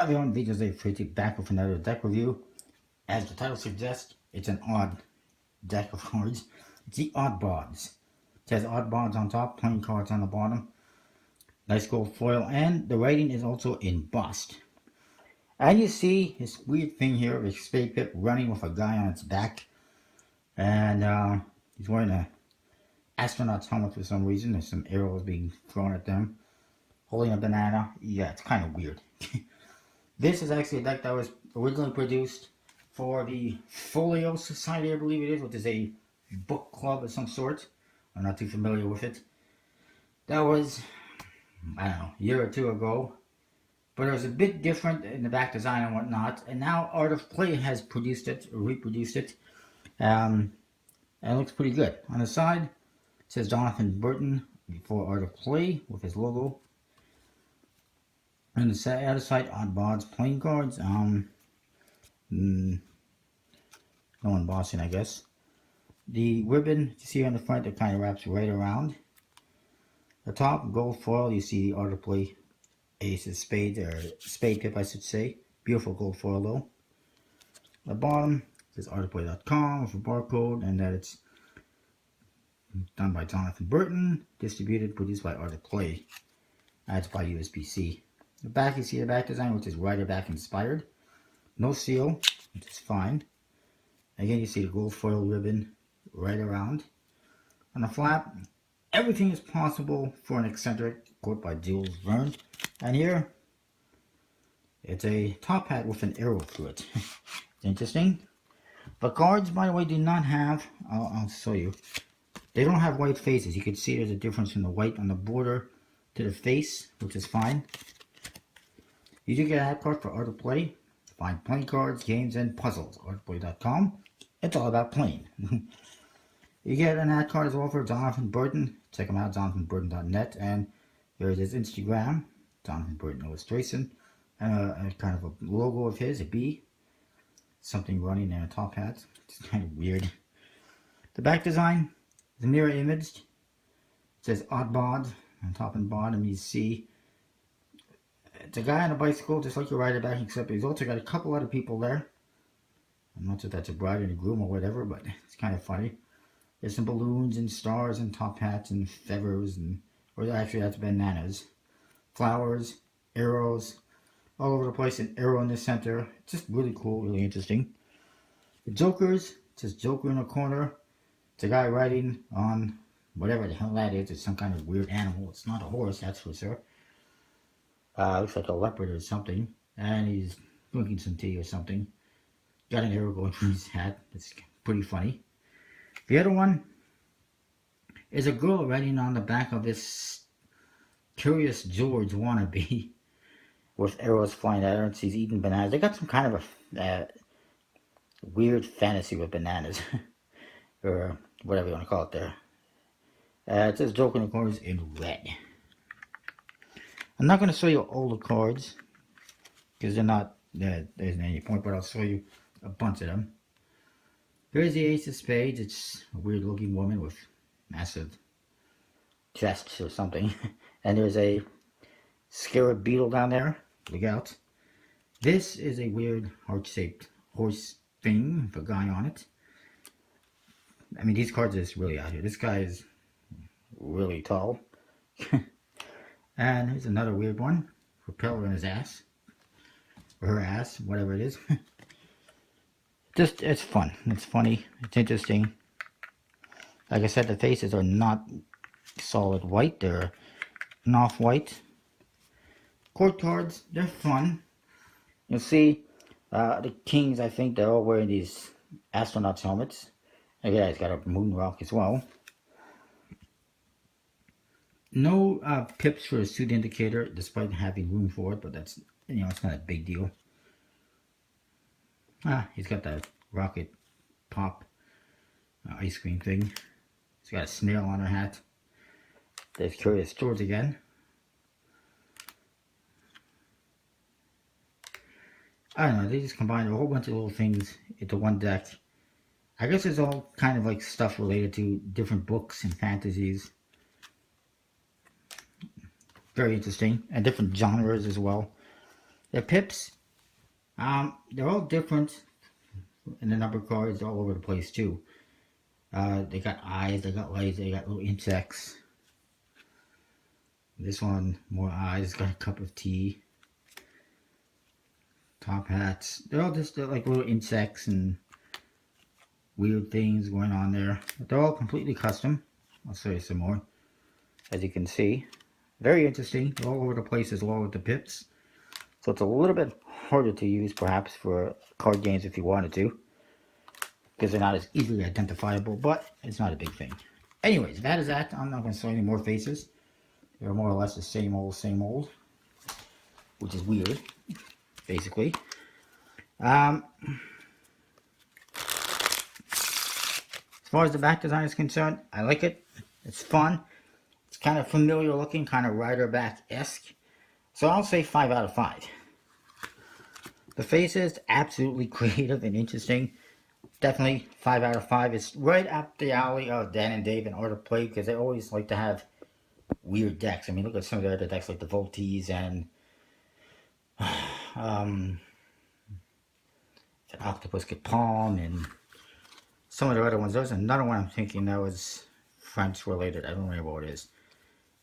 everyone, Bods is pretty back with another deck review. As the title suggests, it's an odd deck of cards. It's the Odd Bods. It has Odd Bods on top, playing cards on the bottom. Nice gold foil, and the writing is also embossed. And you see this weird thing here of a spade pip running with a guy on its back. And he's wearing a astronaut's helmet for some reason. There's some arrows being thrown at them. Holding a banana. Yeah, it's kind of weird. This is actually a deck that was originally produced for the Folio Society, I believe it is, which is a book club of some sort. I'm not too familiar with it. That was, I don't know, a year or two ago. But it was a bit different in the back design and whatnot. And now Art of Play has produced it, or reproduced it. And it looks pretty good. On the side, it says Jonathan Burton for Art of Play with his logo. On the other side, Odd Bods playing cards. No embossing, I guess. The ribbon you see on the front, it kind of wraps right around. The top, gold foil, you see the Art of Play ace of spades, or spade pip, I should say. Beautiful gold foil though. The bottom says artofplay.com with a barcode, and that it's done by Jonathan Burton, distributed, produced by Art of Play. That's by USB-C. The back, you see the back design, which is rider back inspired. No seal, which is fine. Again, you see the gold foil ribbon right around. On the flap, everything is possible for an eccentric, quote by Jules Verne. And here, it's a top hat with an arrow through it. It's interesting. The cards, by the way, do not have, I'll show you. They don't have white faces. You can see there's a difference from the white on the border to the face, which is fine. You do get a hat card for Art of Play. Find playing cards, games, and puzzles. Artofplay.com. It's all about playing. You get an hat card as well for Jonathan Burton. Check him out, jonathanburton.net. And there's his Instagram, Jonathan Burton Illustration. And a kind of a logo of his, a bee. Something running in a top hat. It's kind of weird. The back design is a mirror image. It says Odd Bod on top and bottom. You see it's a guy on a bicycle, just like your rider back, except he's also got a couple other people there. I'm not sure if that's a bride and a groom or whatever, but it's kind of funny. There's some balloons and stars and top hats and feathers, and or actually that's bananas. Flowers, arrows, all over the place, an arrow in the center. It's just really cool, really interesting. The Jokers, it says Joker in the corner. It's a guy riding on whatever the hell that is. It's some kind of weird animal. It's not a horse, that's for sure. Looks like a leopard or something. And he's drinking some tea or something. Got an arrow going through his hat. It's pretty funny. The other one is a girl riding on the back of this Curious George wannabe with arrows flying at her, and she's eating bananas. They got some kind of a weird fantasy with bananas. Or whatever you want to call it there. It says Joker in the corners in red. I'm not going to show you all the cards because they're not, there isn't any point, but I'll show you a bunch of them. Here's the Ace of Spades. It's a weird looking woman with massive chests or something. And there's a scarab beetle down there. Look out. This is a weird heart-shaped horse thing with a guy on it. I mean, these cards are just really out here. This guy is really tall. And here's another weird one. Propeller in his ass. Or her ass, whatever it is. Just, it's fun. It's funny. It's interesting. Like I said, the faces are not solid white. They're an off-white. Court cards, they're fun. You'll see the kings, I think, they're all wearing these astronauts helmets. And yeah, he's got a moon rock as well. No pips for a suit indicator, despite having room for it, but that's, you know, it's not a big deal. He's got that rocket pop ice cream thing. He's got a snail on her hat. There's Curious George again. I don't know, they just combined a whole bunch of little things into one deck. I guess it's all kind of like stuff related to different books and fantasies. Very interesting, and different genres as well. The pips, They're all different, and the number cards all over the place too. They got eyes, they got legs, they got little insects. This one, more eyes, got a cup of tea. Top hats. They're like little insects and weird things going on there. But they're all completely custom. I'll show you some more. As you can see, very interesting. They're all over the place as well with the pips. So it's a little bit harder to use perhaps for card games if you wanted to, because they're not as easily identifiable, but it's not a big thing. Anyways, that is that. I'm not going to show any more faces. They're more or less the same old, which is weird, basically. As far as the back design is concerned, I like it. It's fun. It's kind of familiar looking, kind of rider back-esque. So I'll say 5 out of 5. The faces, absolutely creative and interesting. Definitely 5 out of 5. It's right up the alley of Dan and Dave and Art of Play, because they always like to have weird decks. I mean, look at some of the other decks like the Voltes and the Octopus Kid Palm and some of the other ones. There's another one I'm thinking that was French related. I don't remember what it is.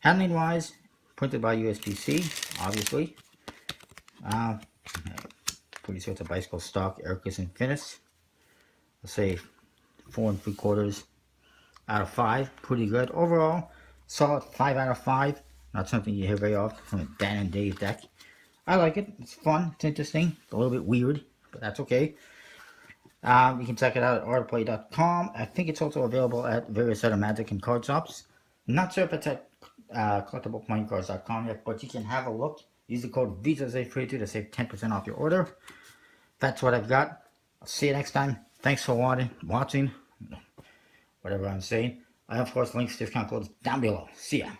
Handling wise, printed by USPC, obviously. Pretty sure it's a bicycle stock, Ericus and Finis. I'll say 4 3/4 out of 5. Pretty good. Overall, solid 5 out of 5. Not something you hear very often from a Dan and Dave deck. I like it. It's fun. It's interesting. It's a little bit weird, but that's okay. You can check it out at artofplay.com. I think it's also available at various other Magic and card shops. I'm not sure if it's at collectibleplayingcards.com yet, but you can have a look. Use the code VISASAFE32 to save 10% off your order. That's what I've got. I'll see you next time. Thanks for watching. Whatever I'm saying. I have, of course, links, discount codes down below. See ya.